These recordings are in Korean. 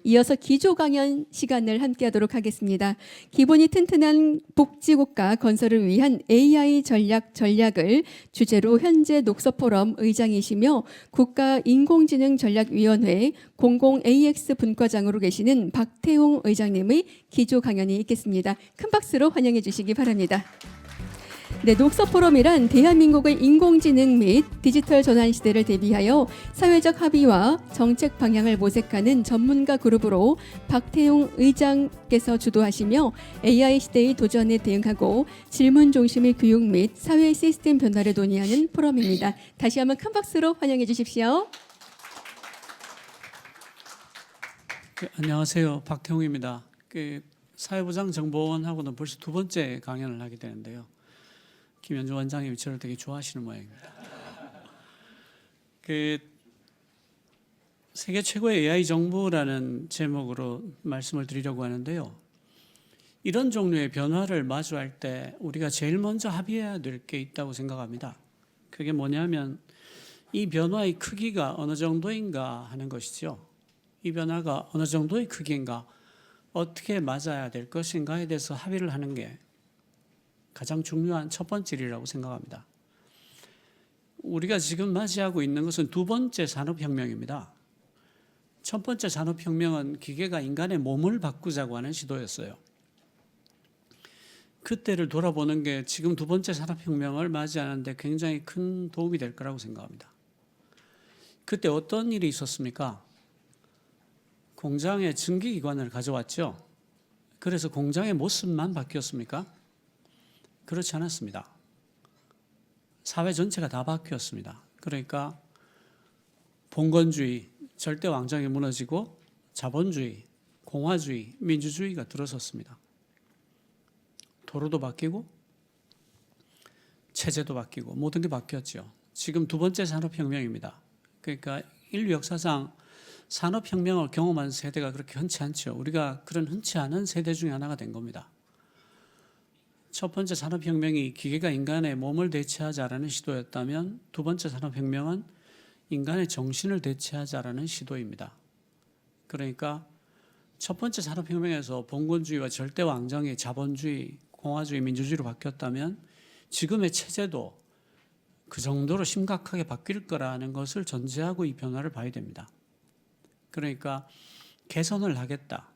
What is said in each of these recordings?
이어서 기조 강연 시간을 함께하도록 하겠습니다. 기본이 튼튼한 복지국가 건설을 위한 AI 전략을 주제로 현재 녹서포럼 의장이시며 국가인공지능전략위원회 공공 AX 분과장으로 계시는 박태웅 의장님의 기조 강연이 있겠습니다. 큰 박수로 환영해 주시기 바랍니다. 네, 녹서포럼이란 대한민국의 인공지능 및 디지털 전환 시대를 대비하여 사회적 합의와 정책 방향을 모색하는 전문가 그룹으로 박태웅 의장께서 주도하시며 AI 시대의 도전에 대응하고 질문 중심의 교육 및 사회 시스템 변화를 논의하는 포럼입니다. 다시 한번 큰 박수로 환영해 주십시오. 안녕하세요. 박태웅입니다. 사회보장 정보원하고는 벌써 두 번째 강연을 하게 되는데요. 김현주 원장님이 저를 되게 좋아하시는 모양입니다. 세계 최고의 AI 정부라는 제목으로 말씀을 드리려고 하는데요. 이런 종류의 변화를 마주할 때 우리가 제일 먼저 합의해야 될 게 있다고 생각합니다. 그게 뭐냐면 이 변화의 크기가 어느 정도인가 하는 것이죠. 이 변화가 어느 정도의 크기인가, 어떻게 맞아야 될 것인가에 대해서 합의를 하는 게 가장 중요한 첫 번째 일이라고 생각합니다. 우리가 지금 맞이하고 있는 것은 두 번째 산업혁명입니다. 첫 번째 산업혁명은 기계가 인간의 몸을 바꾸자고 하는 시도였어요. 그때를 돌아보는 게 지금 두 번째 산업혁명을 맞이하는데 굉장히 큰 도움이 될 거라고 생각합니다. 그때 어떤 일이 있었습니까? 공장에 증기기관을 가져왔죠. 그래서 공장의 모습만 바뀌었습니까? 그렇지 않았습니다. 사회 전체가 다 바뀌었습니다. 그러니까 봉건주의, 절대 왕정이 무너지고 자본주의, 공화주의, 민주주의가 들어섰습니다. 도로도 바뀌고 체제도 바뀌고 모든 게 바뀌었죠. 지금 두 번째 산업혁명입니다. 그러니까 인류 역사상 산업혁명을 경험한 세대가 그렇게 흔치 않죠. 우리가 그런 흔치 않은 세대 중에 하나가 된 겁니다. 첫 번째 산업혁명이 기계가 인간의 몸을 대체하자라는 시도였다면 두 번째 산업혁명은 인간의 정신을 대체하자라는 시도입니다. 그러니까 첫 번째 산업혁명에서 봉건주의와 절대왕정이 자본주의, 공화주의, 민주주의로 바뀌었다면 지금의 체제도 그 정도로 심각하게 바뀔 거라는 것을 전제하고 이 변화를 봐야 됩니다. 그러니까 개선을 하겠다,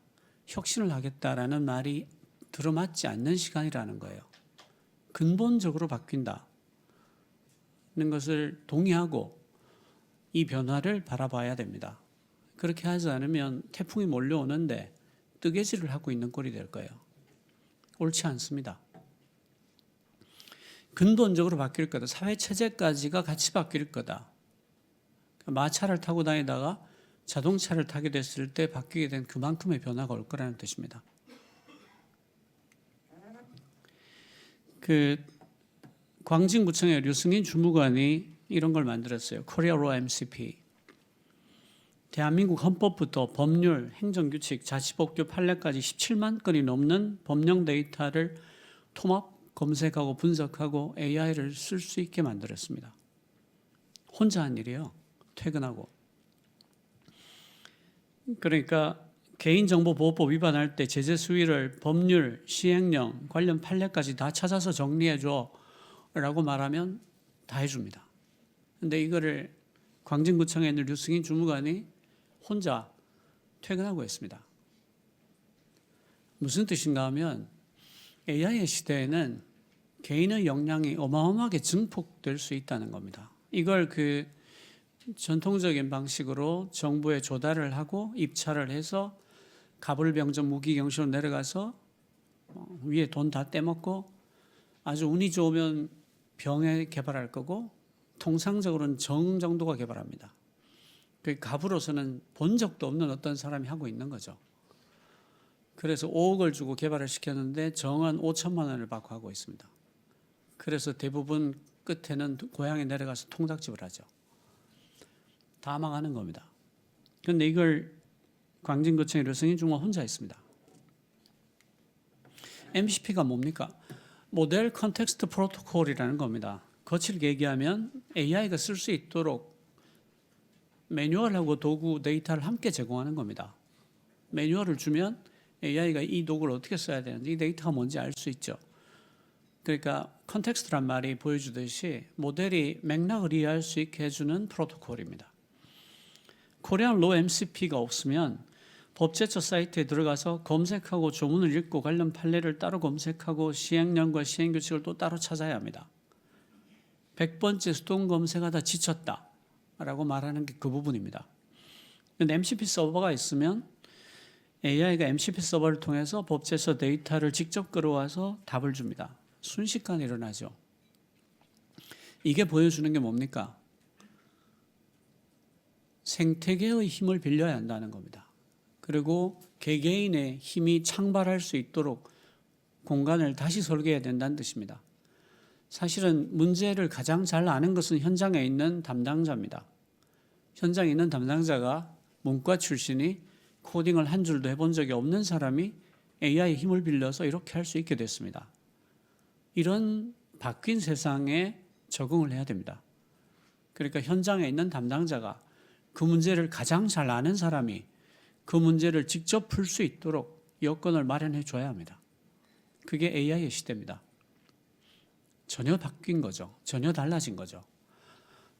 혁신을 하겠다라는 말이 들어맞지 않는 시간이라는 거예요. 근본적으로 바뀐다는 것을 동의하고 이 변화를 바라봐야 됩니다. 그렇게 하지 않으면 태풍이 몰려오는데 뜨개질을 하고 있는 꼴이 될 거예요. 옳지 않습니다. 근본적으로 바뀔 거다. 사회체제까지가 같이 바뀔 거다. 마차를 타고 다니다가 자동차를 타게 됐을 때 바뀌게 된 그만큼의 변화가 올 거라는 뜻입니다. 광진구청의 류승인 주무관이 이런 걸 만들었어요. 코리아 로 MCP. 대한민국 헌법부터 법률, 행정규칙, 자치법규 판례까지 17만 건이 넘는 법령 데이터를 통합, 검색하고 분석하고 AI를 쓸 수 있게 만들었습니다. 혼자 한 일이에요. 퇴근하고. 그러니까 개인정보보호법 위반할 때 제재 수위를 법률, 시행령, 관련 판례까지 다 찾아서 정리해줘 라고 말하면 다 해줍니다. 근데 이거를 광진구청에 있는 류승인 주무관이 혼자 퇴근하고 있습니다. 무슨 뜻인가 하면 AI의 시대에는 개인의 역량이 어마어마하게 증폭될 수 있다는 겁니다. 이걸 전통적인 방식으로 정부에 조달을 하고 입찰을 해서 가불병정 무기경시로 내려가서 위에 돈 다 떼먹고 아주 운이 좋으면 병에 개발할 거고 통상적으로는 정 정도가 개발합니다. 그 갑으로서는 본 적도 없는 어떤 사람이 하고 있는 거죠. 그래서 5억을 주고 개발을 시켰는데 정은 5천만 원을 받고 하고 있습니다. 그래서 대부분 끝에는 고향에 내려가서 통닭집을 하죠. 다 망하는 겁니다. 그런데 이걸 광진구청의 류승인 주무관 혼자 했습니다. MCP가 뭡니까? 모델 컨텍스트 프로토콜이라는 겁니다. 거칠게 얘기하면 AI가 쓸 수 있도록 매뉴얼하고 도구, 데이터를 함께 제공하는 겁니다. 매뉴얼을 주면 AI가 이 도구를 어떻게 써야 되는지, 이 데이터가 뭔지 알 수 있죠. 그러니까 컨텍스트란 말이 보여주듯이 모델이 맥락을 이해할 수 있게 해주는 프로토콜입니다. 코리안 로 MCP가 없으면 법제처 사이트에 들어가서 검색하고 조문을 읽고 관련 판례를 따로 검색하고 시행령과 시행규칙을 또 따로 찾아야 합니다. 100번째 수동 검색하다 지쳤다 라고 말하는 게 그 부분입니다. 근데 MCP 서버가 있으면 AI가 MCP 서버를 통해서 법제처 데이터를 직접 끌어와서 답을 줍니다. 순식간에 일어나죠. 이게 보여주는 게 뭡니까? 생태계의 힘을 빌려야 한다는 겁니다. 그리고 개개인의 힘이 창발할 수 있도록 공간을 다시 설계해야 된다는 뜻입니다. 사실은 문제를 가장 잘 아는 것은 현장에 있는 담당자입니다. 현장에 있는 담당자가 문과 출신이 코딩을 한 줄도 해본 적이 없는 사람이 AI의 힘을 빌려서 이렇게 할 수 있게 됐습니다. 이런 바뀐 세상에 적응을 해야 됩니다. 그러니까 현장에 있는 담당자가 그 문제를 가장 잘 아는 사람이 그 문제를 직접 풀 수 있도록 여건을 마련해 줘야 합니다. 그게 AI의 시대입니다. 전혀 바뀐 거죠. 전혀 달라진 거죠.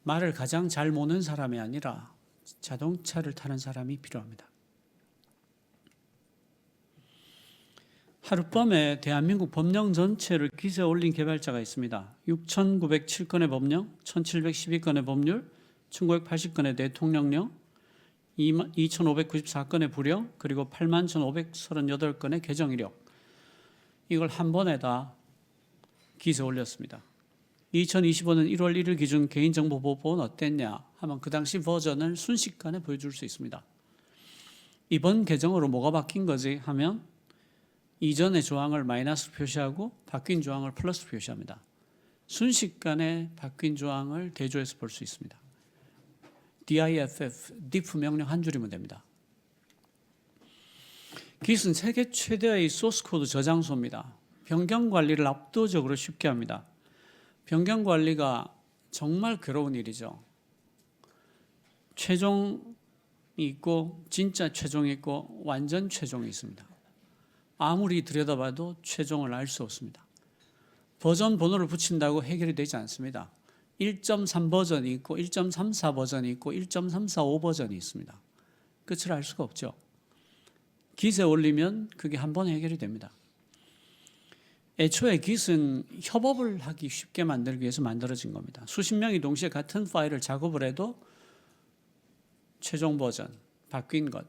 말을 가장 잘 모는 사람이 아니라 자동차를 타는 사람이 필요합니다. 하룻밤에 대한민국 법령 전체를 기세에 올린 개발자가 있습니다. 6,907건의 법령, 1,712건의 법률, 1,980건의 대통령령, 2,594건의 부령, 그리고 81,538건의 개정 이력. 이걸 한 번에 다 기세에 올렸습니다. 2025년 1월 1일 기준 개인정보보호법은 어땠냐 하면 그 당시 버전을 순식간에 보여줄 수 있습니다. 이번 개정으로 뭐가 바뀐 거지 하면 이전의 조항을 마이너스로 표시하고 바뀐 조항을 플러스로 표시합니다. 순식간에 바뀐 조항을 대조해서 볼 수 있습니다. DIFF, diff 명령 한 줄이면 됩니다. Git은 세계 최대의 소스코드 저장소입니다. 변경 관리를 압도적으로 쉽게 합니다. 변경 관리가 정말 괴로운 일이죠. 최종이 있고 진짜 최종이 있고 완전 최종이 있습니다. 아무리 들여다봐도 최종을 알 수 없습니다. 버전 번호를 붙인다고 해결이 되지 않습니다. 1.3 버전이 있고 1.34 버전이 있고 1.345 버전이 있습니다. 끝을 알 수가 없죠. Git에 올리면 그게 한 번에 해결이 됩니다. 애초에 Git은 협업을 하기 쉽게 만들기 위해서 만들어진 겁니다. 수십 명이 동시에 같은 파일을 작업을 해도 최종 버전, 바뀐 것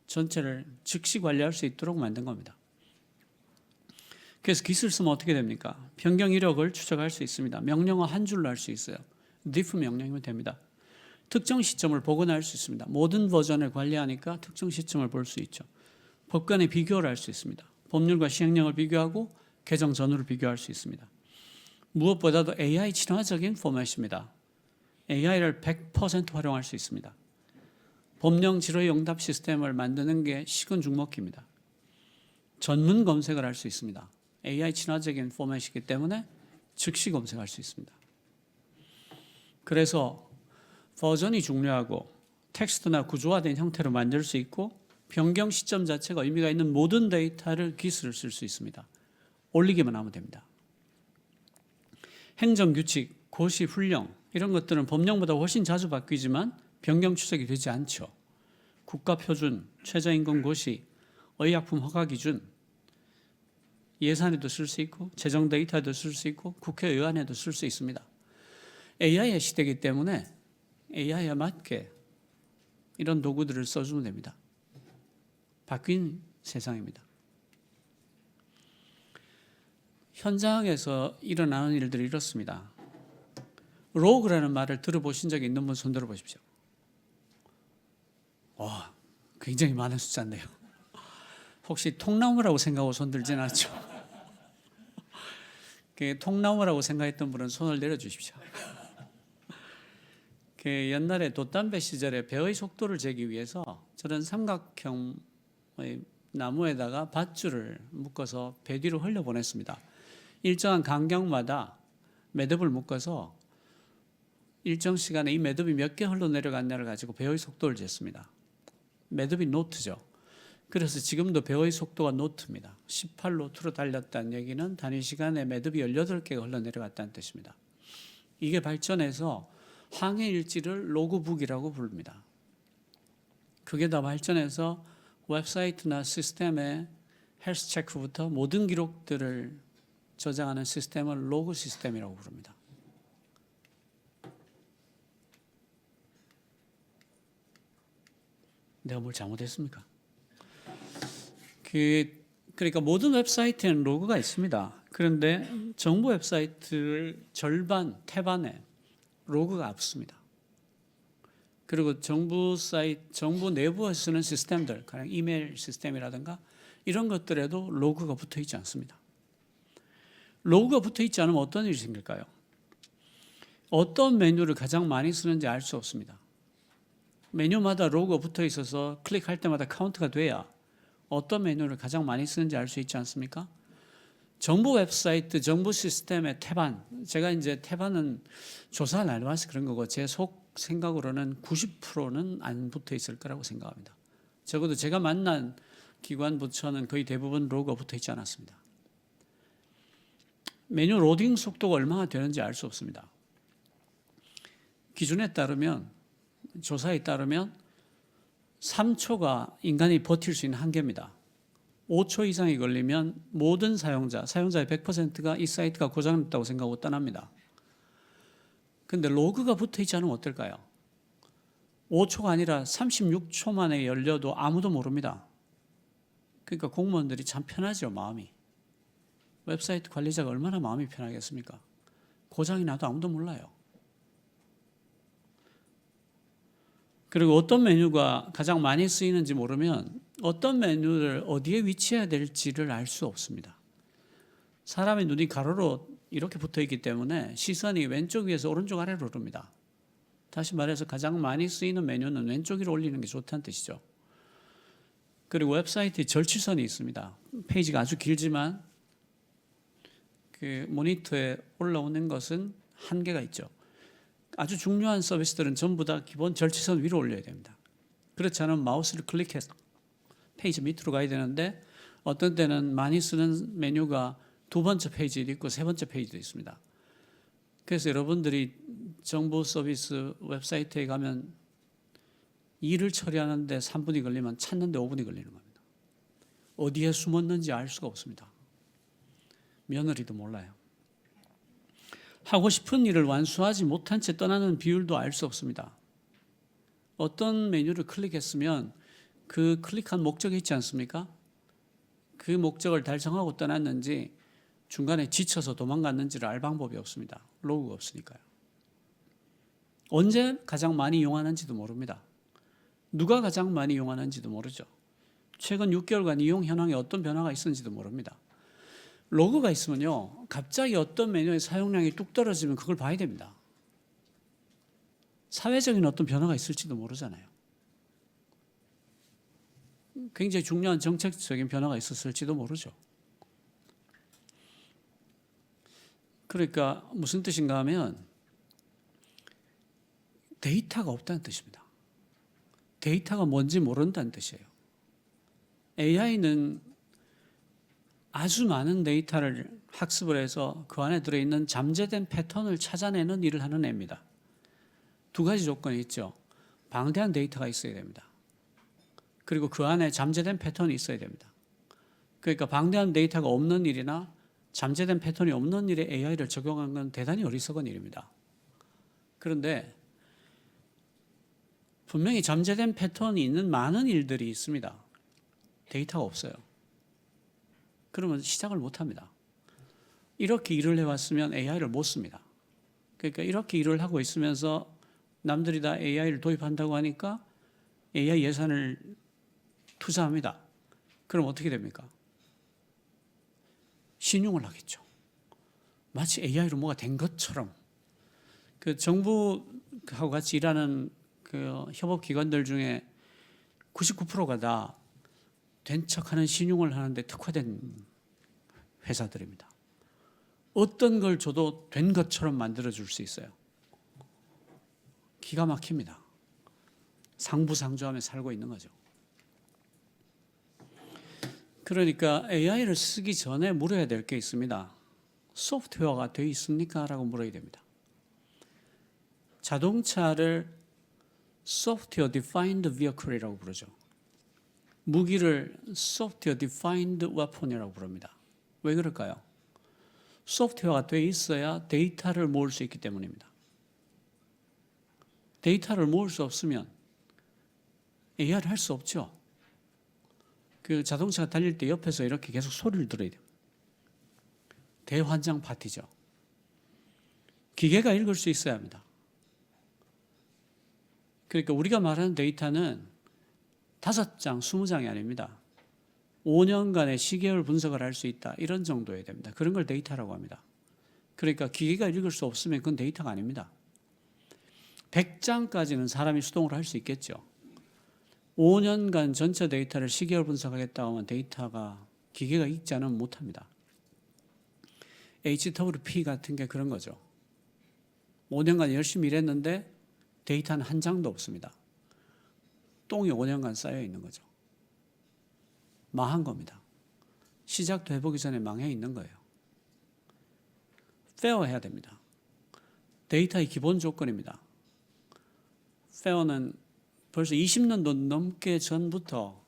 전체를 즉시 관리할 수 있도록 만든 겁니다. 그래서 Git을 쓰면 어떻게 됩니까? 변경 이력을 추적할 수 있습니다. 명령어 한 줄로 할 수 있어요. diff 명령이면 됩니다. 특정 시점을 복원할 수 있습니다. 모든 버전을 관리하니까 특정 시점을 볼 수 있죠. 법 간의 비교를 할 수 있습니다. 법률과 시행령을 비교하고 개정 전후를 비교할 수 있습니다. 무엇보다도 AI 친화적인 포맷입니다. AI를 100% 활용할 수 있습니다. 법령 질의 응답 시스템을 만드는 게 식은 죽 먹기입니다. 전문 검색을 할 수 있습니다. AI 친화적인 포맷이기 때문에 즉시 검색할 수 있습니다. 그래서 버전이 중요하고 텍스트나 구조화된 형태로 만들 수 있고 변경 시점 자체가 의미가 있는 모든 데이터를 Git을 쓸 수 있습니다. 올리기만 하면 됩니다. 행정규칙, 고시, 훈령 이런 것들은 법령보다 훨씬 자주 바뀌지만 변경 추적이 되지 않죠. 국가표준, 최저임금 고시, 의약품 허가 기준 예산에도 쓸 수 있고 재정 데이터에도 쓸 수 있고 국회의안에도 쓸 수 있습니다. AI의 시대이기 때문에 AI에 맞게 이런 도구들을 써주면 됩니다. 바뀐 세상입니다. 현장에서 일어나는 일들이 이렇습니다. 로그라는 말을 들어보신 적이 있는 분 손 들어보십시오. 와, 굉장히 많은 숫자인데요. 혹시 통나무라고 생각하고 손 들진 않죠? 통나무라고 생각했던 분은 손을 내려주십시오. 옛날에 돛담배 시절에 배의 속도를 재기 위해서 저런 삼각형의 나무에다가 밧줄을 묶어서 배 뒤로 흘려보냈습니다. 일정한 간격마다 매듭을 묶어서 일정 시간에 이 매듭이 몇 개 흘러내려갔냐를 가지고 배의 속도를 쟀습니다. 매듭이 노트죠. 그래서 지금도 배의 속도가 노트입니다. 18노트로 달렸다는 얘기는 단위 시간에 매듭이 18개가 흘러내려갔다는 뜻입니다. 이게 발전해서 항해 일지를 로그북이라고 부릅니다. 그게 다 발전해서 웹사이트나 시스템에 헬스 체크부터 모든 기록들을 저장하는 시스템을 로그 시스템이라고 부릅니다. 내가 뭘 잘못했습니까? 그러니까 모든 웹사이트에는 로그가 있습니다. 그런데 정부 웹사이트를 절반, 태반에 로그가 없습니다. 그리고 정부 내부에서 쓰는 시스템들, 가령 이메일 시스템이라든가 이런 것들에도 로그가 붙어 있지 않습니다. 로그가 붙어 있지 않으면 어떤 일이 생길까요? 어떤 메뉴를 가장 많이 쓰는지 알 수 없습니다. 메뉴마다 로고가 붙어 있어서 클릭할 때마다 카운트가 돼야 어떤 메뉴를 가장 많이 쓰는지 알 수 있지 않습니까? 정부 웹사이트, 정부 시스템의 태반, 제가 이제 태반은 조사를 안 해봐서 그런 거고 제 속 생각으로는 90%는 안 붙어 있을 거라고 생각합니다. 적어도 제가 만난 기관 부처는 거의 대부분 로고가 붙어 있지 않았습니다. 메뉴 로딩 속도가 얼마나 되는지 알 수 없습니다. 기준에 따르면 조사에 따르면 3초가 인간이 버틸 수 있는 한계입니다. 5초 이상이 걸리면 모든 사용자의 100%가 이 사이트가 고장났다고 생각하고 떠납니다. 그런데 로그가 붙어 있지 않으면 어떨까요? 5초가 아니라 36초 만에 열려도 아무도 모릅니다. 그러니까 공무원들이 참 편하죠, 마음이. 웹사이트 관리자가 얼마나 마음이 편하겠습니까? 고장이 나도 아무도 몰라요. 그리고 어떤 메뉴가 가장 많이 쓰이는지 모르면 어떤 메뉴를 어디에 위치해야 될지를 알 수 없습니다. 사람의 눈이 가로로 이렇게 붙어 있기 때문에 시선이 왼쪽 위에서 오른쪽 아래로 흐릅니다. 다시 말해서 가장 많이 쓰이는 메뉴는 왼쪽 위로 올리는 게 좋다는 뜻이죠. 그리고 웹사이트에 절취선이 있습니다. 페이지가 아주 길지만 그 모니터에 올라오는 것은 한계가 있죠. 아주 중요한 서비스들은 전부 다 기본 절취선 위로 올려야 됩니다. 그렇지 않으면 마우스를 클릭해서 페이지 밑으로 가야 되는데 어떤 때는 많이 쓰는 메뉴가 두 번째 페이지도 있고 세 번째 페이지도 있습니다. 그래서 여러분들이 정부 서비스 웹사이트에 가면 일을 처리하는데 3분이 걸리면 찾는데 5분이 걸리는 겁니다. 어디에 숨었는지 알 수가 없습니다. 며느리도 몰라요. 하고 싶은 일을 완수하지 못한 채 떠나는 비율도 알 수 없습니다. 어떤 메뉴를 클릭했으면 그 클릭한 목적이 있지 않습니까? 그 목적을 달성하고 떠났는지 중간에 지쳐서 도망갔는지를 알 방법이 없습니다. 로그가 없으니까요. 언제 가장 많이 이용하는지도 모릅니다. 누가 가장 많이 이용하는지도 모르죠. 최근 6개월간 이용 현황에 어떤 변화가 있었는지도 모릅니다. 로그가 있으면요, 갑자기 어떤 메뉴의 사용량이 뚝 떨어지면 그걸 봐야 됩니다. 사회적인 어떤 변화가 있을지도 모르잖아요. 굉장히 중요한 정책적인 변화가 있었을지도 모르죠. 그러니까 무슨 뜻인가 하면 데이터가 없다는 뜻입니다. 데이터가 뭔지 모른다는 뜻이에요. AI는 아주 많은 데이터를 학습을 해서 그 안에 들어있는 잠재된 패턴을 찾아내는 일을 하는 애입니다. 두 가지 조건이 있죠. 방대한 데이터가 있어야 됩니다. 그리고 그 안에 잠재된 패턴이 있어야 됩니다. 그러니까 방대한 데이터가 없는 일이나 잠재된 패턴이 없는 일에 AI를 적용한 건 대단히 어리석은 일입니다. 그런데 분명히 잠재된 패턴이 있는 많은 일들이 있습니다. 데이터가 없어요. 그러면 시작을 못합니다. 이렇게 일을 해왔으면 AI를 못 씁니다. 그러니까 이렇게 일을 하고 있으면서 남들이 다 AI를 도입한다고 하니까 AI 예산을 투자합니다. 그럼 어떻게 됩니까? 신용을 하겠죠. 마치 AI로 뭐가 된 것처럼. 그 정부하고 같이 일하는 그 협업기관들 중에 99%가 다 된 척하는 신용을 하는데 특화된 회사들입니다. 어떤 걸 줘도 된 것처럼 만들어줄 수 있어요. 기가 막힙니다. 상부상조하며 살고 있는 거죠. 그러니까 AI를 쓰기 전에 물어야 될 게 있습니다. 소프트웨어가 돼 있습니까? 라고 물어야 됩니다. 자동차를 Software Defined Vehicle이라고 부르죠. 무기를 Software Defined Weapon이라고 부릅니다. 왜 그럴까요? 소프트웨어가 돼 있어야 데이터를 모을 수 있기 때문입니다. 데이터를 모을 수 없으면 AI를 할 수 없죠. 그 자동차가 달릴 때 옆에서 이렇게 계속 소리를 들어야 돼요. 대환장 파티죠. 기계가 읽을 수 있어야 합니다. 그러니까 우리가 말하는 데이터는 5장, 20장이 아닙니다. 5년간의 시계열 분석을 할 수 있다. 이런 정도여야 됩니다. 그런 걸 데이터라고 합니다. 그러니까 기계가 읽을 수 없으면 그건 데이터가 아닙니다. 100장까지는 사람이 수동으로 할 수 있겠죠. 5년간 전체 데이터를 시계열 분석하겠다 하면 데이터가 기계가 읽지 않으면 못합니다. HWP 같은 게 그런 거죠. 5년간 열심히 일했는데 데이터는 한 장도 없습니다. 똥이 5년간 쌓여 있는 거죠. 망한 겁니다. 시작도 해보기 전에 망해 있는 거예요. 페어 해야 됩니다. 데이터의 기본 조건입니다. 페어는 벌써 20년도 넘게 전부터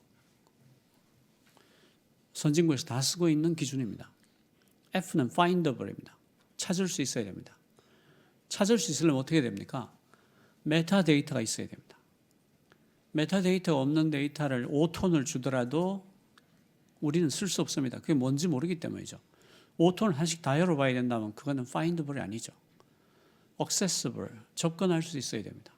선진국에서 다 쓰고 있는 기준입니다. F는 findable입니다. 찾을 수 있어야 됩니다. 찾을 수 있으려면 어떻게 됩니까? 메타데이터가 있어야 됩니다. 메타데이터가 없는 데이터를 5톤을 주더라도 우리는 쓸 수 없습니다. 그게 뭔지 모르기 때문이죠. 5톤을 하나씩 다 열어봐야 된다면 그거는 findable이 아니죠. accessible, 접근할 수 있어야 됩니다.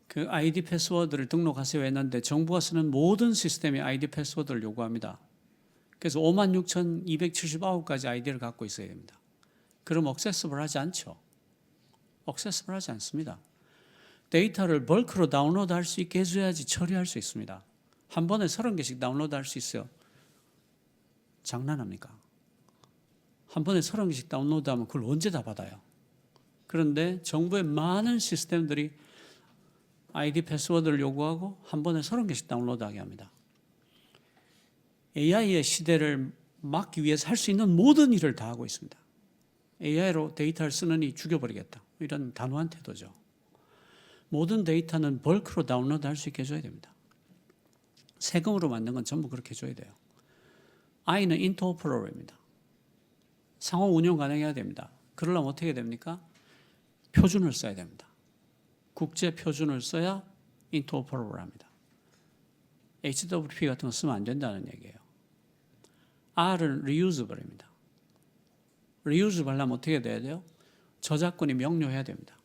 그 아이디 패스워드를 등록하세요 했는데 정부가 쓰는 모든 시스템이 아이디 패스워드를 요구합니다. 그래서 56,279가지 아이디를 갖고 있어야 됩니다. 그럼 accessible 하지 않죠. accessible 하지 않습니다. 데이터를 벌크로 다운로드 할 수 있게 해줘야지 처리할 수 있습니다. 한 번에 30개씩 다운로드 할 수 있어요. 장난합니까? 한 번에 30개씩 다운로드 하면 그걸 언제 다 받아요? 그런데 정부의 많은 시스템들이 아이디 패스워드를 요구하고 한 번에 30개씩 다운로드하게 합니다. AI의 시대를 막기 위해서 할 수 있는 모든 일을 다 하고 있습니다. AI로 데이터를 쓰느니 죽여버리겠다. 이런 단호한 태도죠. 모든 데이터는 벌크로 다운로드 할 수 있게 해줘야 됩니다. 세금으로 만든 건 전부 그렇게 해줘야 돼요. I는 interoperable입니다. 상호 운용 가능해야 됩니다. 그러려면 어떻게 됩니까? 표준을 써야 됩니다. 국제 표준을 써야 interoperable 합니다. HWP 같은 거 쓰면 안 된다는 얘기예요. R은 reusable입니다. reusable 하려면 어떻게 돼야 돼요? 저작권이 명료해야 됩니다.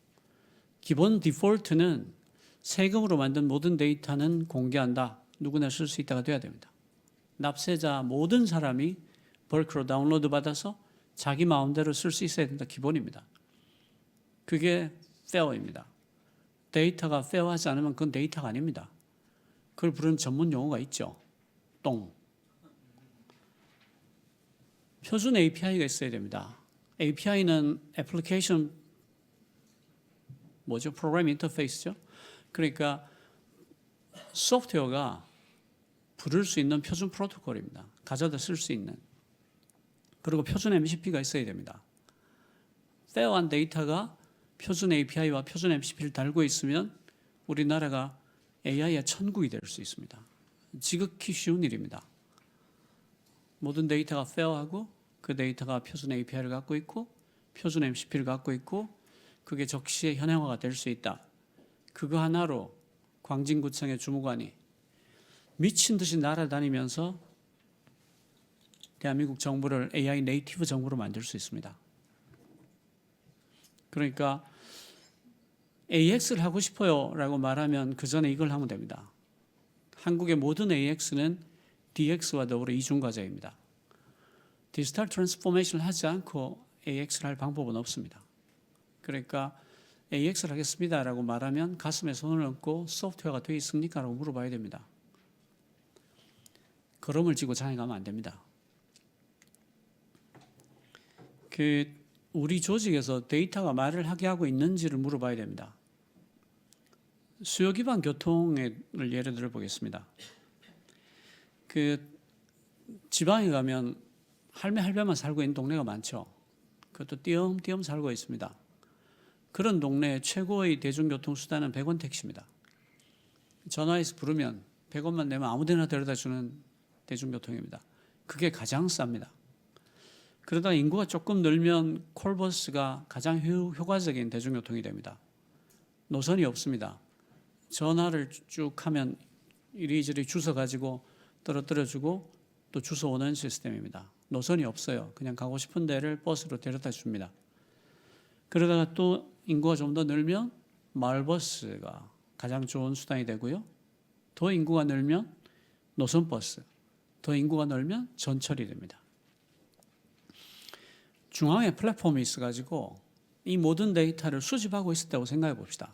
기본 디폴트는 세금으로 만든 모든 데이터는 공개한다. 누구나 쓸 수 있다가 돼야 됩니다. 납세자 모든 사람이 벌크로 다운로드 받아서 자기 마음대로 쓸 수 있어야 된다. 기본입니다. 그게 fair입니다. 데이터가 페어하지 않으면 그건 데이터가 아닙니다. 그걸 부르는 전문 용어가 있죠. 똥. 표준 API가 있어야 됩니다. API는 애플리케이션 프로그램 인터페이스죠. 그러니까 소프트웨어가 부를 수 있는 표준 프로토콜입니다. 가져다 쓸 수 있는. 그리고 표준 MCP가 있어야 됩니다. 페어한 데이터가 표준 API와 표준 MCP를 달고 있으면 우리나라가 AI의 천국이 될 수 있습니다. 지극히 쉬운 일입니다. 모든 데이터가 페어하고 그 데이터가 표준 API를 갖고 있고 표준 MCP를 갖고 있고 그게 적시에 현행화가 될 수 있다. 그거 하나로 광진구청의 주무관이 미친 듯이 날아다니면서 대한민국 정부를 AI 네이티브 정부로 만들 수 있습니다. 그러니까 AX를 하고 싶어요 라고 말하면 그 전에 이걸 하면 됩니다. 한국의 모든 AX는 DX와 더불어 이중과제입니다. 디지털 트랜스포메이션을 하지 않고 AX를 할 방법은 없습니다. 그러니까 AX를 하겠습니다 라고 말하면 가슴에 손을 얹고 소프트웨어가 되어 있습니까? 라고 물어봐야 됩니다. 걸음을 쥐고 장에 가면 안 됩니다. 우리 조직에서 데이터가 말을 하게 하고 있는지를 물어봐야 됩니다. 수요 기반 교통을 예를 들어 보겠습니다. 그 지방에 가면 할매만 살고 있는 동네가 많죠. 그것도 띄엄띄엄 살고 있습니다. 그런 동네의 최고의 대중교통 수단은 100원 택시입니다. 전화해서 부르면 100원만 내면 아무데나 데려다 주는 대중교통입니다. 그게 가장 쌉니다. 그러다 인구가 조금 늘면 콜버스가 가장 효과적인 대중교통이 됩니다. 노선이 없습니다. 전화를 쭉 하면 이리저리 주워 가지고 떨어뜨려 주고 또 주워 오는 시스템입니다. 노선이 없어요. 그냥 가고 싶은 데를 버스로 데려다 줍니다. 그러다가 또 인구가 좀 더 늘면 마을버스가 가장 좋은 수단이 되고요. 더 인구가 늘면 노선버스, 더 인구가 늘면 전철이 됩니다. 중앙에 플랫폼이 있어가지고 이 모든 데이터를 수집하고 있었다고 생각해 봅시다.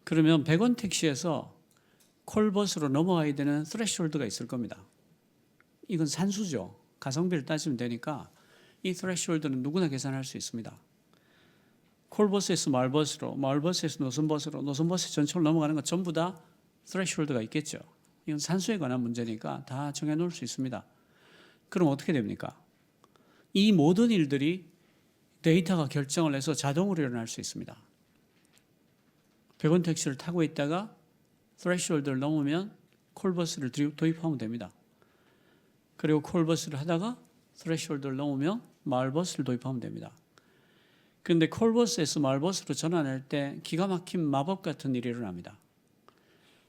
그러면 100원 택시에서 콜버스로 넘어가야 되는 스레시홀드가 있을 겁니다. 이건 산수죠. 가성비를 따지면 되니까 이 스레시홀드는 누구나 계산할 수 있습니다. 콜버스에서 마을버스로, 마을버스에서 노선버스로, 노선버스 전철로 넘어가는 것 전부 다 스레시홀드가 있겠죠. 이건 산수에 관한 문제니까 다 정해놓을 수 있습니다. 그럼 어떻게 됩니까? 이 모든 일들이 데이터가 결정을 해서 자동으로 일어날 수 있습니다. 100원 택시를 타고 있다가 스레시홀드를 넘으면 콜버스를 도입하면 됩니다. 그리고 콜버스를 하다가 스레시홀드를 넘으면 마을버스를 도입하면 됩니다. 그런데 콜버스에서 마을버스로 전환할 때 기가 막힌 마법 같은 일이 일어납니다.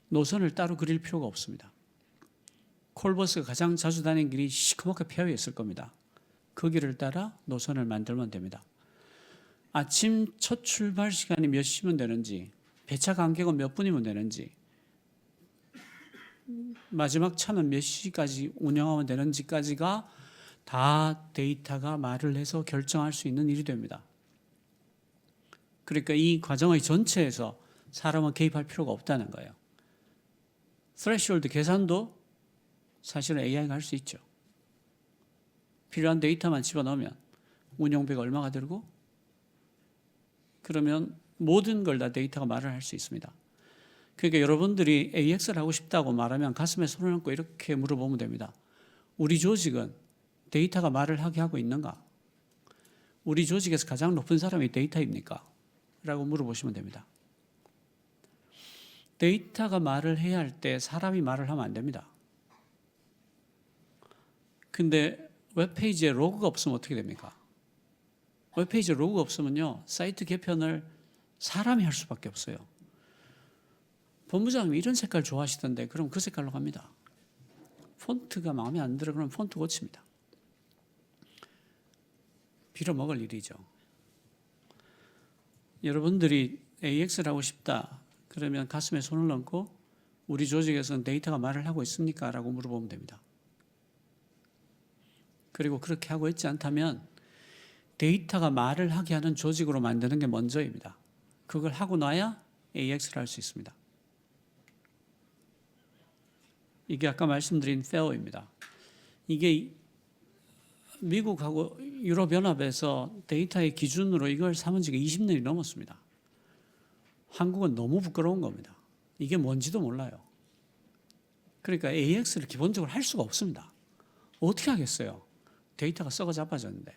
노선을 따로 그릴 필요가 없습니다. 콜버스가 가장 자주 다니는 길이 시커멓게 피어 있을 겁니다. 그 길을 따라 노선을 만들면 됩니다. 아침 첫 출발 시간이 몇 시면 되는지, 배차 간격은 몇 분이면 되는지, 마지막 차는 몇 시까지 운영하면 되는지까지가 다 데이터가 말을 해서 결정할 수 있는 일이 됩니다. 그러니까 이 과정의 전체에서 사람은 개입할 필요가 없다는 거예요. 스레시홀드 계산도 사실은 AI가 할 수 있죠. 필요한 데이터만 집어넣으면 운영비가 얼마가 들고 그러면 모든 걸 다 데이터가 말을 할 수 있습니다. 그러니까 여러분들이 AX를 하고 싶다고 말하면 가슴에 손을 얹고 이렇게 물어보면 됩니다. 우리 조직은 데이터가 말을 하게 하고 있는가? 우리 조직에서 가장 높은 사람이 데이터입니까? 라고 물어보시면 됩니다. 데이터가 말을 해야 할 때 사람이 말을 하면 안 됩니다. 근데 웹페이지에 로그가 없으면 어떻게 됩니까? 웹페이지에 로그가 없으면요, 사이트 개편을 사람이 할 수밖에 없어요. 본부장님이 이런 색깔 좋아하시던데 그럼 그 색깔로 갑니다. 폰트가 마음에 안 들어 그러면 폰트 고칩니다. 빌어먹을 일이죠. 여러분들이 AX를 하고 싶다 그러면 가슴에 손을 얹고 우리 조직에서는 데이터가 말을 하고 있습니까? 라고 물어보면 됩니다. 그리고 그렇게 하고 있지 않다면 데이터가 말을 하게 하는 조직으로 만드는 게 먼저입니다. 그걸 하고 나야 AX를 할 수 있습니다. 이게 아까 말씀드린 FAIR입니다. 이게 미국하고 유럽연합에서 데이터의 기준으로 이걸 삼은 지가 20년이 넘었습니다. 한국은 너무 부끄러운 겁니다. 이게 뭔지도 몰라요. 그러니까 AX를 기본적으로 할 수가 없습니다. 어떻게 하겠어요? 데이터가 썩어 자빠졌는데.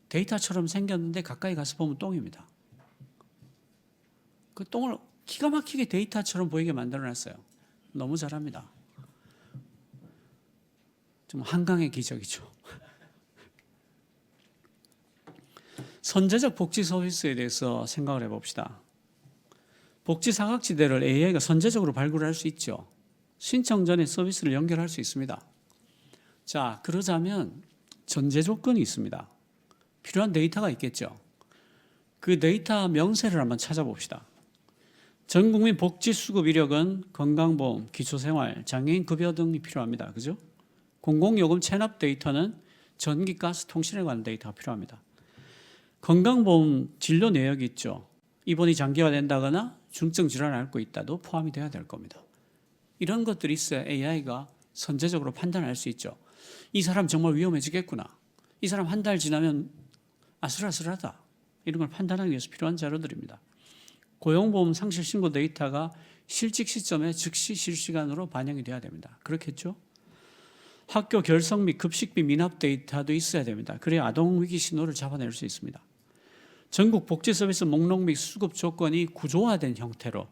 데이터처럼 생겼는데 가까이 가서 보면 똥입니다. 그 똥을 기가 막히게 데이터처럼 보이게 만들어놨어요. 너무 잘합니다. 좀 한강의 기적이죠. 선제적 복지 서비스에 대해서 생각을 해봅시다. 복지 사각지대를 AI가 선제적으로 발굴할 수 있죠. 신청 전에 서비스를 연결할 수 있습니다. 자, 그러자면 전제 조건이 있습니다. 필요한 데이터가 있겠죠. 그 데이터 명세를 한번 찾아봅시다. 전국민 복지 수급 이력은 건강보험, 기초생활, 장애인 급여 등이 필요합니다. 그죠? 공공요금 체납 데이터는 전기, 가스, 통신에 관한 데이터가 필요합니다. 건강보험 진료 내역이 있죠. 입원이 장기화된다거나 중증 질환을 앓고 있다도 포함이 돼야 될 겁니다. 이런 것들이 있어야 AI가 선제적으로 판단할 수 있죠. 이 사람 정말 위험해지겠구나. 이 사람 한 달 지나면 아슬아슬하다. 이런 걸 판단하기 위해서 필요한 자료들입니다. 고용보험 상실 신고 데이터가 실직 시점에 즉시 실시간으로 반영이 돼야 됩니다. 그렇겠죠? 학교 결석 및 급식비 미납 데이터도 있어야 됩니다. 그래야 아동위기 신호를 잡아낼 수 있습니다. 전국 복지 서비스 목록 및 수급 조건이 구조화된 형태로,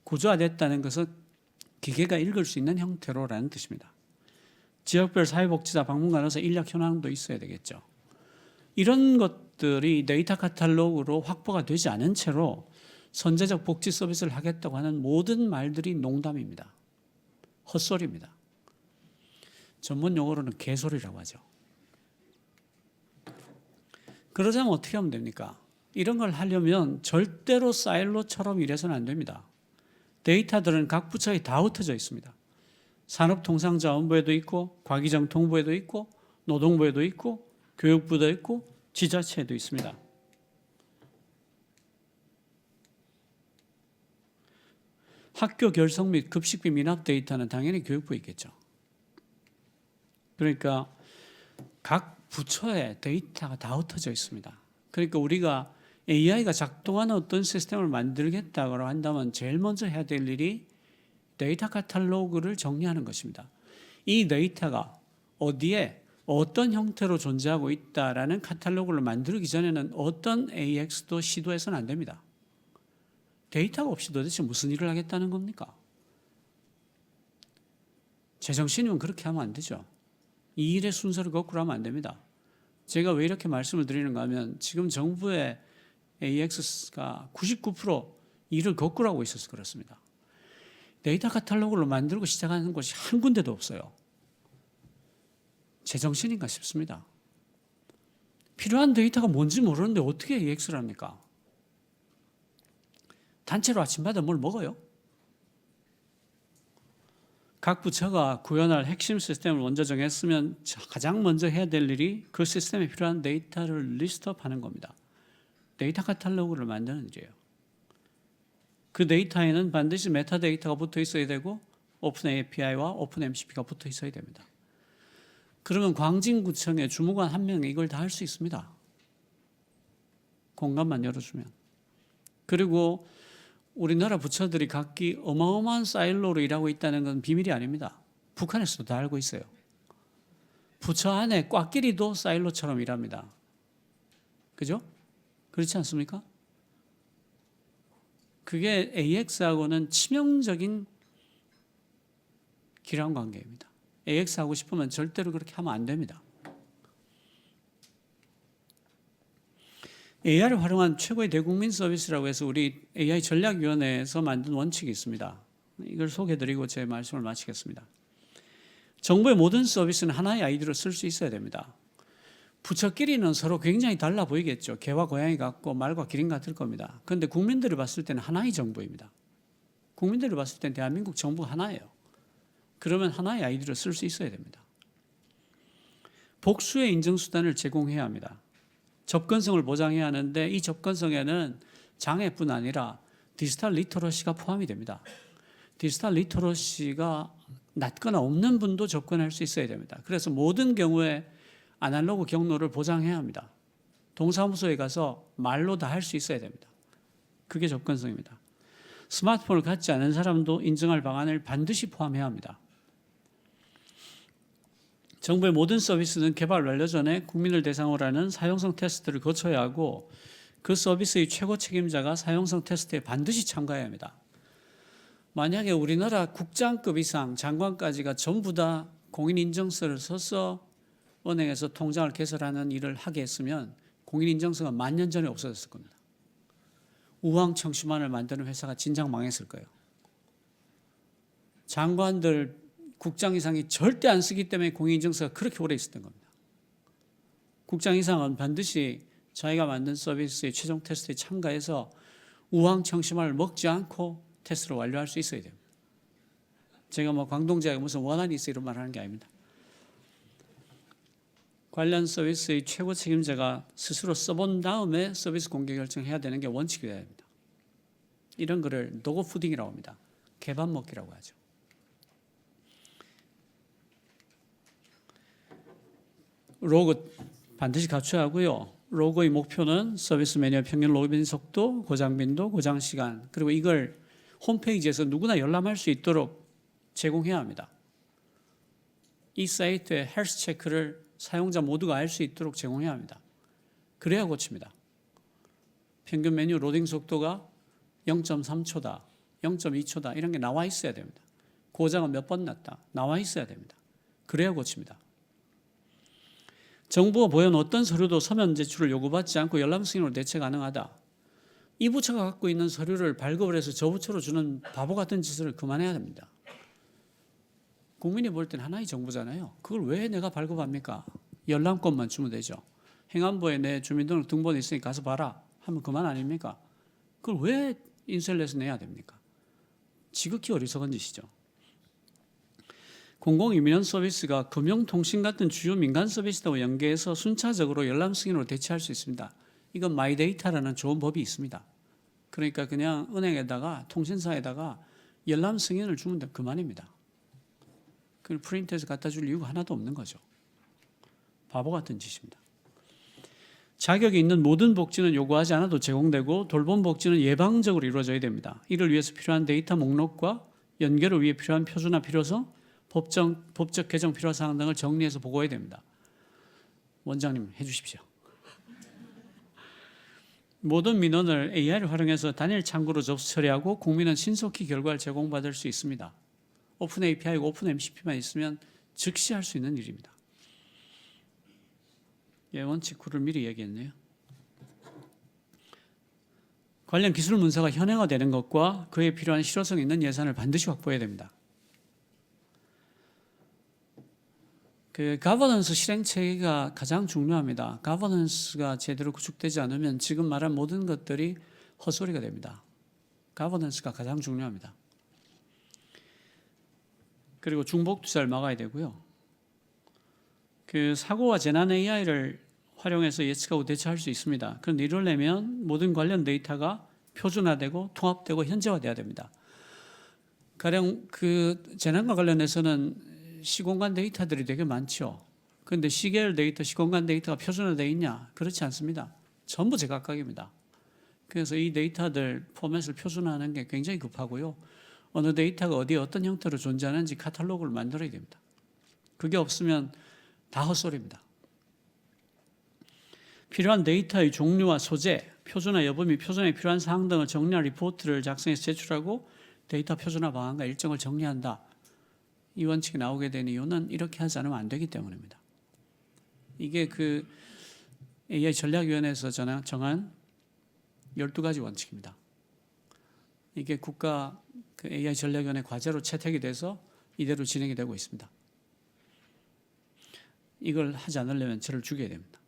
구조화됐다는 것은 기계가 읽을 수 있는 형태로라는 뜻입니다. 지역별 사회복지사 방문관에서 인력 현황도 있어야 되겠죠. 이런 것들이 데이터 카탈로그로 확보가 되지 않은 채로 선제적 복지 서비스를 하겠다고 하는 모든 말들이 농담입니다. 헛소리입니다. 전문 용어로는 개소리라고 하죠. 그러자면 어떻게 하면 됩니까? 이런 걸 하려면 절대로 사일로처럼 일해서는 안 됩니다. 데이터들은 각 부처에 다 흩어져 있습니다. 산업통상자원부에도 있고, 과기정통부에도 있고, 노동부에도 있고, 교육부도 있고, 지자체에도 있습니다. 학교 결석 및 급식비 미납 데이터는 당연히 교육부에 있겠죠. 그러니까 각 부처에 데이터가 다 흩어져 있습니다. 그러니까 우리가 AI가 작동하는 어떤 시스템을 만들겠다고 한다면 제일 먼저 해야 될 일이 데이터 카탈로그를 정리하는 것입니다. 이 데이터가 어디에 어떤 형태로 존재하고 있다라는 카탈로그를 만들기 전에는 어떤 AX도 시도해서는 안 됩니다. 데이터가 없이 도대체 무슨 일을 하겠다는 겁니까? 제정신이면 그렇게 하면 안 되죠. 이 일의 순서를 거꾸로 하면 안 됩니다. 제가 왜 이렇게 말씀을 드리는가 하면 지금 정부의 AX가 99% 일을 거꾸로 하고 있어서 그렇습니다. 데이터 카탈로그를 만들고 시작하는 곳이 한 군데도 없어요. 제정신인가 싶습니다. 필요한 데이터가 뭔지 모르는데 어떻게 AX를 합니까? 단체로 아침마다 뭘 먹어요? 각 부처가 구현할 핵심 시스템을 먼저 정했으면 가장 먼저 해야 될 일이 그 시스템에 필요한 데이터를 리스트업하는 겁니다. 데이터 카탈로그를 만드는 일이에요. 그 데이터에는 반드시 메타데이터가 붙어 있어야 되고 오픈 API와 오픈 MCP가 붙어 있어야 됩니다. 그러면 광진구청의 주무관 한 명이 이걸 다 할 수 있습니다. 공간만 열어주면. 그리고 우리나라 부처들이 각기 어마어마한 사일로로 일하고 있다는 건 비밀이 아닙니다. 북한에서도 다 알고 있어요. 부처 안에 꽉끼리도 사일로처럼 일합니다. 그죠? 그렇지 않습니까? 그게 AX하고는 치명적인 기란 관계입니다. AX 하고 싶으면 절대로 그렇게 하면 안 됩니다. AI를 활용한 최고의 대국민 서비스라고 해서 우리 AI 전략위원회에서 만든 원칙이 있습니다. 이걸 소개해드리고 제 말씀을 마치겠습니다. 정부의 모든 서비스는 하나의 아이디로 쓸 수 있어야 됩니다. 부처끼리는 서로 굉장히 달라 보이겠죠. 개와 고양이 같고 말과 기린 같을 겁니다. 그런데 국민들이 봤을 때는 하나의 정부입니다. 국민들이 봤을 때는 대한민국 정부가 하나예요. 그러면 하나의 아이디로 쓸 수 있어야 됩니다. 복수의 인증수단을 제공해야 합니다. 접근성을 보장해야 하는데 이 접근성에는 장애뿐 아니라 디지털 리터러시가 포함이 됩니다. 디지털 리터러시가 낮거나 없는 분도 접근할 수 있어야 됩니다. 그래서 모든 경우에 아날로그 경로를 보장해야 합니다. 동사무소에 가서 말로 다 할 수 있어야 됩니다. 그게 접근성입니다. 스마트폰을 갖지 않은 사람도 인증할 방안을 반드시 포함해야 합니다. 정부의 모든 서비스는 개발 완료 전에 국민을 대상으로 하는 사용성 테스트를 거쳐야 하고 그 서비스의 최고 책임자가 사용성 테스트에 반드시 참가해야 합니다. 만약에 우리나라 국장급 이상 장관까지가 전부 다 공인인증서를 써서 은행에서 통장을 개설하는 일을 하게 했으면 공인인증서가 10,000년 전에 없어졌을 겁니다. 우왕청심환을 만드는 회사가 진작 망했을 거예요. 장관들 국장 이상이 절대 안 쓰기 때문에 공인인증서가 그렇게 오래 있었던 겁니다. 국장 이상은 반드시 자기가 만든 서비스의 최종 테스트에 참가해서 우왕청심환을 먹지 않고 테스트를 완료할 수 있어야 됩니다. 제가 뭐 광동제가 무슨 원한이 있어 이런 말 하는 게 아닙니다. 관련 서비스의 최고 책임자가 스스로 써본 다음에 서비스 공개 결정해야 되는 게 원칙이 되어야 합니다. 이런 거를 도구 푸딩이라고 합니다. 개밥 먹기라고 하죠. 로그 반드시 갖춰야 하고요. 로고의 목표는 서비스 매니아 평균 로그인 속도, 고장 빈도, 고장 시간, 그리고 이걸 홈페이지에서 누구나 열람할 수 있도록 제공해야 합니다. 이 사이트의 헬스 체크를 사용자 모두가 알 수 있도록 제공해야 합니다. 그래야 고칩니다. 평균 메뉴 로딩 속도가 0.3초다, 0.2초다 이런 게 나와 있어야 됩니다. 고장은 몇 번 났다 나와 있어야 됩니다. 그래야 고칩니다. 정부가 보여놓은 어떤 서류도 서면 제출을 요구받지 않고 열람 승인으로 대체 가능하다. 이 부처가 갖고 있는 서류를 발급을 해서 저 부처로 주는 바보 같은 짓을 그만해야 됩니다. 국민이 볼 땐 하나의 정부잖아요. 그걸 왜 내가 발급합니까? 열람권만 주면 되죠. 행안부에 내 주민등록 등본이 있으니 가서 봐라 하면 그만 아닙니까? 그걸 왜 인쇄를 해서 내야 됩니까? 지극히 어리석은 짓이죠. 공공이민원 서비스가 금융통신 같은 주요 민간 서비스와 연계해서 순차적으로 열람 승인으로 대체할 수 있습니다. 이건 마이데이터라는 좋은 법이 있습니다. 그러니까 그냥 은행에다가 통신사에다가 열람 승인을 주면 그만입니다. 그걸 프린트해서 갖다 줄 이유가 하나도 없는 거죠. 바보 같은 짓입니다. 자격이 있는 모든 복지는 요구하지 않아도 제공되고 돌봄 복지는 예방적으로 이루어져야 됩니다. 이를 위해서 필요한 데이터 목록과 연결을 위해 필요한 표준화 필요성, 법적 개정 필요사항 등을 정리해서 보고해야 됩니다. 원장님 해주십시오. 모든 민원을 AI를 활용해서 단일 창구로 접수 처리하고 국민은 신속히 결과를 제공받을 수 있습니다. 오픈 API고 오픈 MCP만 있으면 즉시 할 수 있는 일입니다. 예, 원칙 9를 미리 얘기했네요. 관련 기술 문서가 현행화되는 것과 그에 필요한 실효성 있는 예산을 반드시 확보해야 됩니다. 그 가버넌스 실행 체계가 가장 중요합니다. 가버넌스가 제대로 구축되지 않으면 지금 말한 모든 것들이 헛소리가 됩니다. 가버넌스가 가장 중요합니다. 그리고 중복 투자를 막아야 되고요. 그 사고와 재난 AI를 활용해서 예측하고 대처할 수 있습니다. 그런데 이러려면 모든 관련 데이터가 표준화되고 통합되고 현재화돼야 됩니다. 가령 그 재난과 관련해서는 시공간 데이터들이 되게 많죠. 그런데 시계열 데이터, 시공간 데이터가 표준화되어 있냐? 그렇지 않습니다. 전부 제각각입니다. 그래서 이 데이터들 포맷을 표준화하는 게 굉장히 급하고요. 어느 데이터가 어디에 어떤 형태로 존재하는지 카탈로그를 만들어야 됩니다. 그게 없으면 다 헛소리입니다. 필요한 데이터의 종류와 소재, 표준화 여부 및 표준화에 필요한 사항 등을 정리한 리포트를 작성해서 제출하고 데이터 표준화 방안과 일정을 정리한다. 이 원칙이 나오게 된 이유는 이렇게 하지 않으면 안 되기 때문입니다. 이게 그 AI 전략위원회에서 정한 12가지 원칙입니다. 이게 국가 그 AI 전략위원회 과제로 채택이 돼서 이대로 진행이 되고 있습니다. 이걸 하지 않으려면 저를 죽여야 됩니다.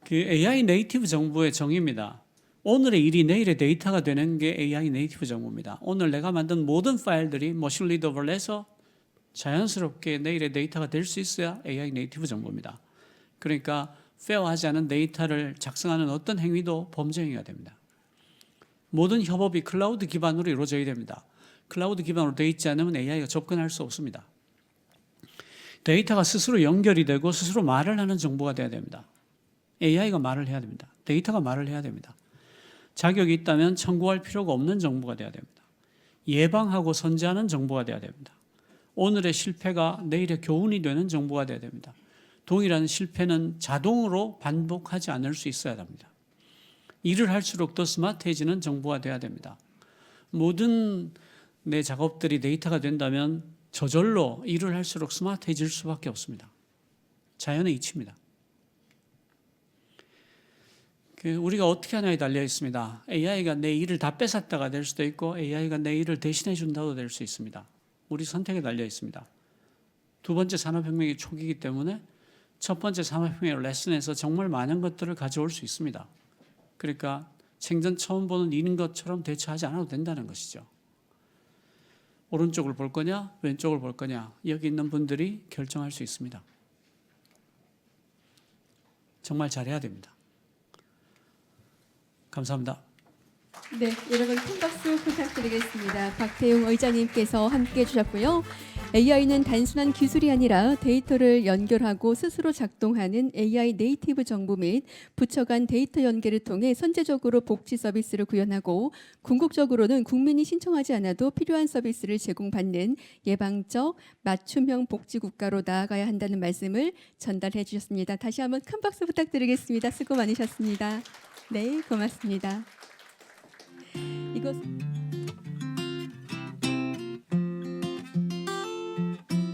그 AI 네이티브 정보의 정의입니다. 오늘의 일이 내일의 데이터가 되는 게 AI 네이티브 정보입니다. 오늘 내가 만든 모든 파일들이 머신 리더블 해서 자연스럽게 내일의 데이터가 될 수 있어야 AI 네이티브 정보입니다. 그러니까 페어하지 않은 데이터를 작성하는 어떤 행위도 범죄 행위가 됩니다. 모든 협업이 클라우드 기반으로 이루어져야 됩니다. 클라우드 기반으로 되어 있지 않으면 AI가 접근할 수 없습니다. 데이터가 스스로 연결이 되고 스스로 말을 하는 정보가 돼야 됩니다. AI가 말을 해야 됩니다. 데이터가 말을 해야 됩니다. 자격이 있다면 청구할 필요가 없는 정보가 돼야 됩니다. 예방하고 선제하는 정보가 돼야 됩니다. 오늘의 실패가 내일의 교훈이 되는 정보가 돼야 됩니다. 동일한 실패는 자동으로 반복하지 않을 수 있어야 합니다. 일을 할수록 더 스마트해지는 정보가 돼야 됩니다. 모든 내 작업들이 데이터가 된다면 저절로 일을 할수록 스마트해질 수밖에 없습니다. 자연의 이치입니다. 우리가 어떻게 하냐에 달려 있습니다. AI가 내 일을 다 뺏었다가 될 수도 있고 AI가 내 일을 대신해 준다도 될 수 있습니다. 우리 선택에 달려 있습니다. 두 번째 산업혁명의 초기이기 때문에 첫 번째 산업혁명의 레슨에서 정말 많은 것들을 가져올 수 있습니다. 그러니까 생전 처음 보는 일인 것처럼 대처하지 않아도 된다는 것이죠. 오른쪽을 볼 거냐 왼쪽을 볼 거냐 여기 있는 분들이 결정할 수 있습니다. 정말 잘해야 됩니다. 감사합니다. 네, 여러분 큰 박수 부탁드리겠습니다. 박태웅 의장님께서 함께해 주셨고요. AI는 단순한 기술이 아니라 데이터를 연결하고 스스로 작동하는 AI 네이티브 정보 및 부처 간 데이터 연계를 통해 선제적으로 복지 서비스를 구현하고 궁극적으로는 국민이 신청하지 않아도 필요한 서비스를 제공받는 예방적 맞춤형 복지 국가로 나아가야 한다는 말씀을 전달해 주셨습니다. 다시 한번 큰 박수 부탁드리겠습니다. 수고 많으셨습니다. 네, 고맙습니다. 이것